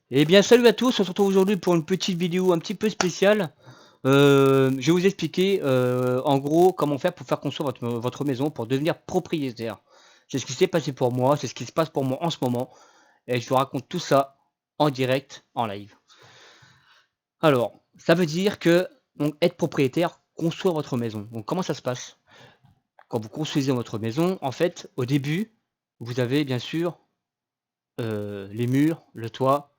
Eh bien salut à tous, on se retrouve aujourd'hui pour une petite vidéo un petit peu spéciale. Je vais vous expliquer en gros comment faire pour faire construire votre maison pour devenir propriétaire. C'est ce qui s'est passé pour moi, c'est ce qui se passe pour moi en ce moment et je vous raconte tout ça en direct, en live. Alors, ça veut dire que donc, être propriétaire, construire votre maison. Donc comment ça se passe? Quand vous construisez votre maison, en fait, au début, vous avez bien sûr les murs, le toit,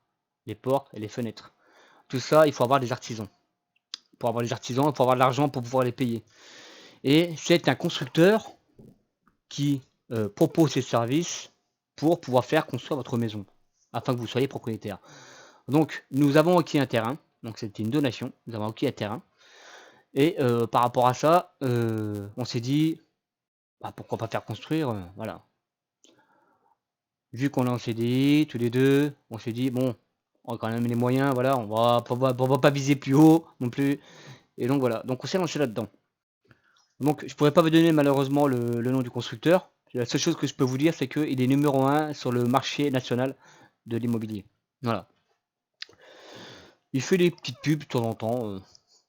les portes et les fenêtres. Tout ça, il faut avoir des artisans. Pour avoir les artisans, il faut avoir de l'argent pour pouvoir les payer. Et c'est un constructeur qui propose ses services pour pouvoir faire construire votre maison, afin que vous soyez propriétaire. Donc, nous avons acquis un terrain, donc c'était une donation, nous avons acquis un terrain, et par rapport à ça, on s'est dit, bah, pourquoi pas faire construire, voilà. Vu qu'on est en CDI, tous les deux, on s'est dit, bon, on a quand même les moyens, voilà, on va pas viser plus haut non plus, et donc voilà, donc on s'est lancé là-dedans. Donc je pourrais pas vous donner malheureusement le nom du constructeur. La seule chose que je peux vous dire, c'est qu'il est numéro un sur le marché national de l'immobilier. Voilà. Il fait des petites pubs de temps en temps,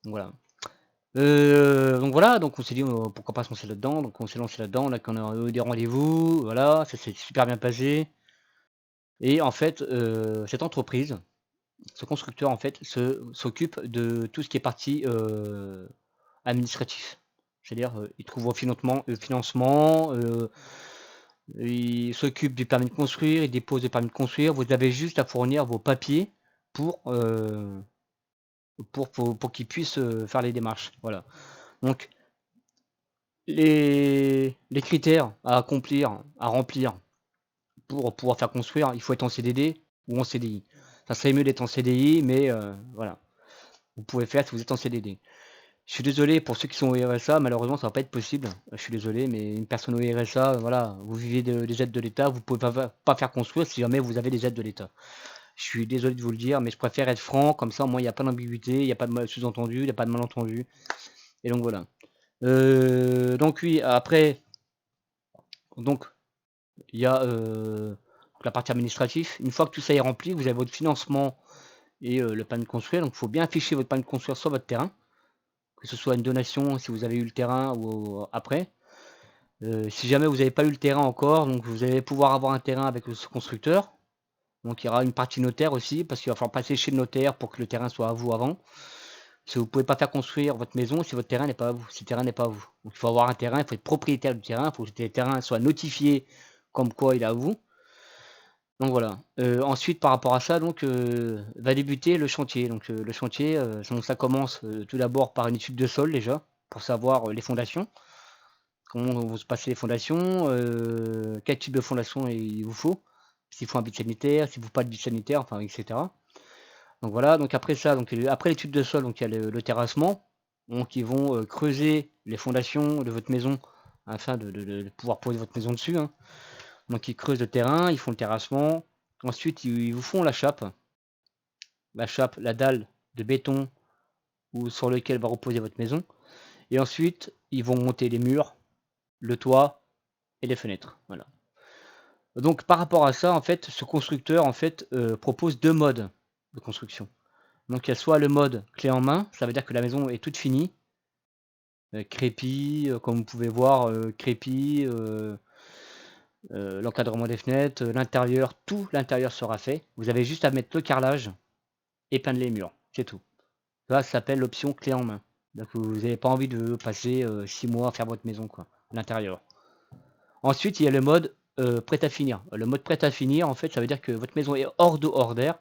voilà. Donc voilà, donc on s'est dit, pourquoi pas se lancer là-dedans, donc on s'est lancé là-dedans, on a eu des rendez-vous, voilà, ça s'est super bien passé et en fait, cette entreprise, ce constructeur en fait s'occupe de tout ce qui est partie, administratif. C'est-à-dire, il trouve vos financement, il s'occupe du permis de construire, il dépose le permis de construire. Vous avez juste à fournir vos papiers pour, pour qu'ils puissent, faire les démarches. Voilà. Donc les critères à accomplir, à remplir pour pouvoir faire construire, il faut être en CDD ou en CDI. Ça serait mieux d'être en CDI, mais voilà. Vous pouvez faire si vous êtes en CDD. Je suis désolé pour ceux qui sont au RSA, malheureusement ça va pas être possible. Je suis désolé, mais une personne au RSA, voilà, vous vivez des aides de l'État, vous pouvez pas faire construire si jamais vous avez des aides de l'État. Je suis désolé de vous le dire, mais je préfère être franc, comme ça au moins il y a pas d'ambiguïté, il y a pas de sous-entendu, il y a pas de malentendu et donc voilà. Donc oui, après, donc il y a, la partie administrative. Une fois que tout ça est rempli, vous avez votre financement et le permis de construire, donc il faut bien afficher votre permis de construire sur votre terrain, que ce soit une donation si vous avez eu le terrain ou après. Si jamais vous n'avez pas eu le terrain encore, donc vous allez pouvoir avoir un terrain avec ce constructeur. Donc il y aura une partie notaire aussi, parce qu'il va falloir passer chez le notaire pour que le terrain soit à vous avant. Parce que vous ne pouvez pas faire construire votre maison si votre terrain n'est pas à vous, si le terrain n'est pas à vous. Donc il faut avoir un terrain, il faut être propriétaire du terrain, il faut que le terrain soit notifié comme quoi il est à vous. Donc voilà. Ensuite par rapport à ça, donc va débuter le chantier. Donc le chantier, donc ça commence tout d'abord par une étude de sol déjà, pour savoir les fondations. Comment vont se passer les fondations, quel type de fondation il vous faut, s'il faut un bit sanitaire, s'il ne faut pas de bit sanitaire, enfin et cetera. Donc voilà, donc après ça, donc après l'étude de sol, donc il y a le terrassement. Donc ils vont, creuser les fondations de votre maison afin de pouvoir poser votre maison dessus, hein. Donc ils creusent le terrain, ils font le terrassement. Ensuite, ils vous font la chape. La chape, la dalle de béton ou sur lequel va reposer votre maison et ensuite, ils vont monter les murs, le toit et les fenêtres, voilà. Donc par rapport à ça, en fait, ce constructeur, en fait, propose 2 modes de construction. Donc il y a soit le mode clé en main, ça veut dire que la maison est toute finie, crépi, comme vous pouvez voir, crépi, l'encadrement des fenêtres, l'intérieur, tout l'intérieur sera fait. Vous avez juste à mettre le carrelage et peindre les murs, c'est tout. Ça s'appelle l'option clé en main. Donc vous n'avez pas envie de passer, 6 mois à faire votre maison quoi, à l'intérieur. Ensuite, il y a le mode, prêt à finir. Le mode prêt à finir, en fait, ça veut dire que votre maison est hors d'eau, hors d'air.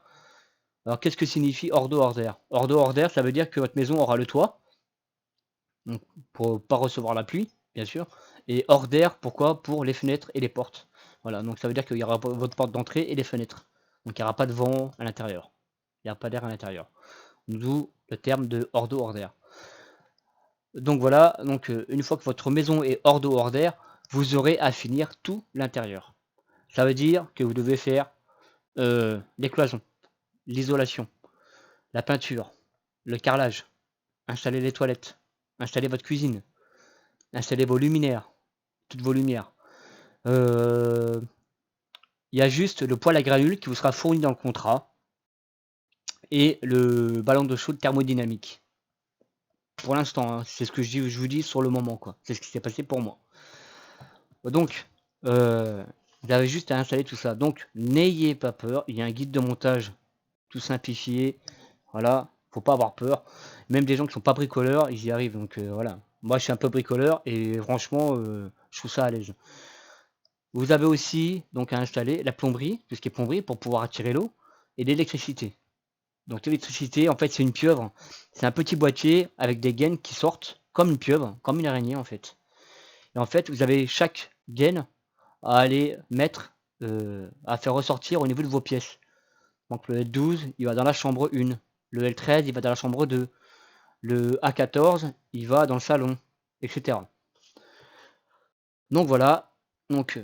Alors qu'est-ce que signifie hors d'eau, hors d'air? Hors d'eau, hors d'air, ça veut dire que votre maison aura le toit, donc pour pas recevoir la pluie, bien sûr, et hors d'air, pourquoi? Pour les fenêtres et les portes. Voilà, donc ça veut dire qu'il y aura votre porte d'entrée et les fenêtres. Donc il y aura pas de vent à l'intérieur. Il y aura pas d'air à l'intérieur. D'où le terme de hors d'eau, hors d'air. Donc voilà, donc une fois que votre maison est hors d'eau, hors d'air, vous aurez à finir tout l'intérieur. Ça veut dire que vous devez faire, les cloisons, l'isolation, la peinture, le carrelage, installer les toilettes, installer votre cuisine, installer vos luminaires, toutes vos lumières. Il y a juste le poêle à granules qui vous sera fourni dans le contrat. et le ballon d'eau chaude thermodynamique. Pour l'instant, hein, c'est ce que je vous dis sur le moment, quoi. C'est ce qui s'est passé pour moi. Donc, vous avez juste à installer tout ça. Donc, n'ayez pas peur. Il y a un guide de montage tout simplifié. Voilà, faut pas avoir peur. Même des gens qui sont pas bricoleurs, ils y arrivent. Donc voilà. Moi, je suis un peu bricoleur et franchement, je trouve ça à l'aise. Vous avez aussi donc à installer la plomberie, tout ce qui est plomberie pour pouvoir attirer l'eau et l'électricité. Donc l'électricité, en fait, c'est une pieuvre. C'est un petit boîtier avec des gaines qui sortent comme une pieuvre, comme une araignée en fait. Et en fait, vous avez chaque gaine à aller mettre, à faire ressortir au niveau de vos pièces. Donc le L12, il va dans la chambre 1. Le L13, il va dans la chambre 2. Le A14, il va dans le salon, etc. Donc voilà. Donc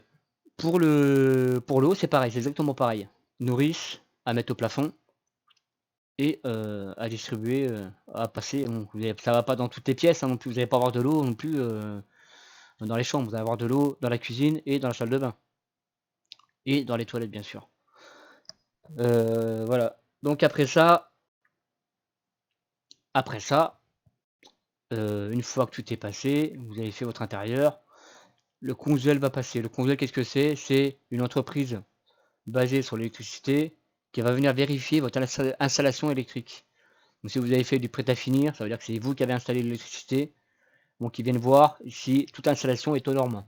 pour l'eau, c'est pareil, c'est exactement pareil. Nourrice à mettre au plafond et à distribuer, à passer. Bon, ça va pas dans toutes les pièces, hein, non plus. Vous n'allez pas avoir de l'eau non plus dans les chambres. Vous allez avoir de l'eau dans la cuisine et dans la salle de bain. Et dans les toilettes, bien sûr. Voilà. Donc après ça, une fois que tout est passé, vous avez fait votre intérieur, le Conduel va passer. Le Conduel, qu'est-ce que c'est? C'est une entreprise basée sur l'électricité qui va venir vérifier votre installation électrique. Donc si vous avez fait du prêt à finir, ça veut dire que c'est vous qui avez installé l'électricité. Donc ils viennent voir si toute installation est aux normes.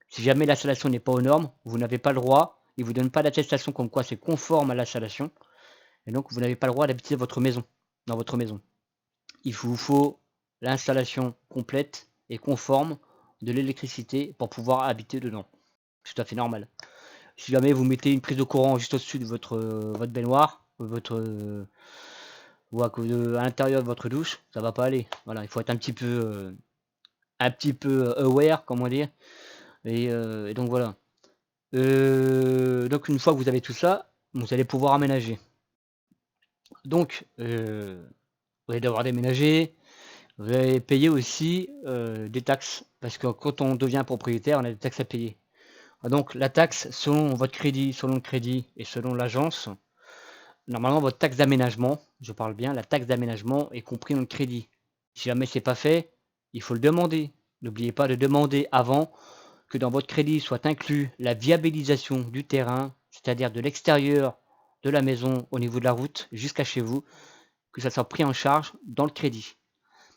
Si jamais l'installation n'est pas aux normes, vous n'avez pas le droit, ils vous donnent pas d'attestation comme quoi c'est conforme à l'installation. Et donc vous n'avez pas le droit d'habiter votre maison, dans votre maison. Il vous faut l'installation complète et conforme de l'électricité pour pouvoir habiter dedans. C'est tout à fait normal. Si jamais vous mettez une prise de courant juste au-dessus de votre baignoire, ou à l'intérieur de votre douche, ça va pas aller. Voilà, il faut être un petit peu aware, comment dire. Et donc voilà. Donc une fois que vous avez tout ça, vous allez pouvoir aménager. Donc, vous allez devoir déménager. Vous allez payer aussi des taxes, parce que quand on devient propriétaire, on a des taxes à payer. Donc la taxe, selon votre crédit, selon le crédit et selon l'agence, normalement votre taxe d'aménagement, je parle bien, la taxe d'aménagement est compris dans le crédit. Si jamais c'est pas fait, il faut le demander. N'oubliez pas de demander avant que dans votre crédit soit inclus la viabilisation du terrain, c'est-à-dire de l'extérieur de la maison au niveau de la route jusqu'à chez vous, que ça soit pris en charge dans le crédit.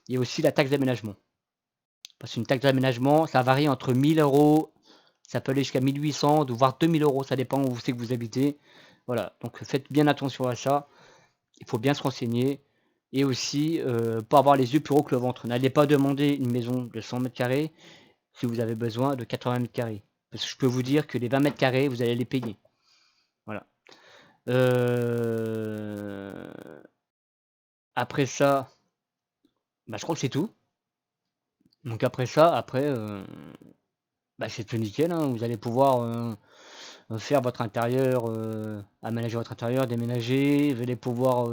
Il y a aussi la taxe d'aménagement. Parce qu'une taxe d'aménagement, ça varie entre 1000 €, ça peut aller jusqu'à 1800 ou voire 2000 €, ça dépend où c'est que vous habitez. Voilà, donc faites bien attention à ça. Il faut bien se renseigner et aussi, pas avoir les yeux plus gros que le ventre. N'allez pas demander une maison de 100 m² si vous avez besoin de 80 m². Parce que je peux vous dire que les 20 m², vous allez les payer. Voilà. Après ça, bah, je crois que c'est tout. Donc après ça, bah, c'est tout nickel, hein. Vous allez pouvoir, faire votre intérieur, aménager votre intérieur, déménager. Vous allez pouvoir,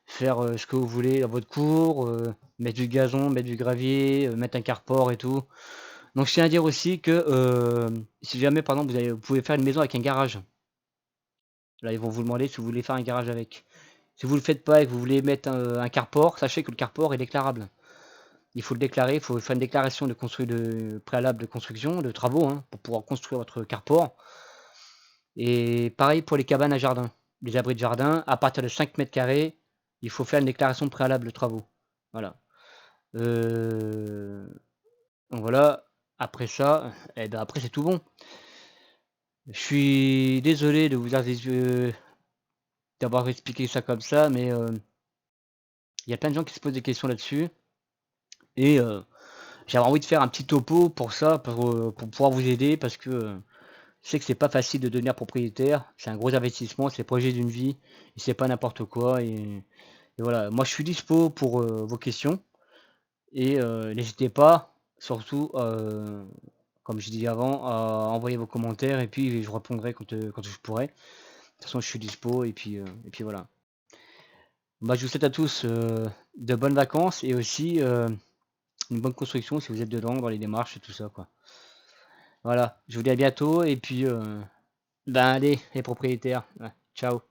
faire, ce que vous voulez dans votre cour, mettre du gazon, mettre du gravier, mettre un carport et tout. Donc je tiens à dire aussi que, si jamais par exemple vous pouvez faire une maison avec un garage. Là, ils vont vous demander si vous voulez faire un garage avec. Si vous le faites pas et que vous voulez mettre un carport, sachez que le carport est déclarable. Il faut le déclarer, il faut faire une déclaration de préalable de construction, de travaux, hein, pour pouvoir construire votre carport. Et pareil pour les cabanes à jardin, les abris de jardin, à partir de 5 m², il faut faire une déclaration préalable de travaux. Voilà. Donc voilà, après ça, et ben après c'est tout bon. Je suis désolé de vous d'avoir expliqué ça comme ça, mais il y a plein de gens qui se posent des questions là-dessus et j'avais envie de faire un petit topo pour ça, pour pouvoir vous aider parce que, je sais que c'est pas facile de devenir propriétaire, c'est un gros investissement, c'est le projet d'une vie et c'est pas n'importe quoi et voilà. Moi, je suis dispo pour, vos questions et n'hésitez pas, surtout, comme je dit avant, à envoyer vos commentaires et puis je répondrai quand je pourrai. De toute façon, je suis dispo et puis voilà. Bah, je vous souhaite à tous, de bonnes vacances et aussi, une bonne construction si vous êtes dedans, dans les démarches et tout ça, quoi. Voilà, je vous dis à bientôt et puis, ben, allez les propriétaires, ouais, ciao.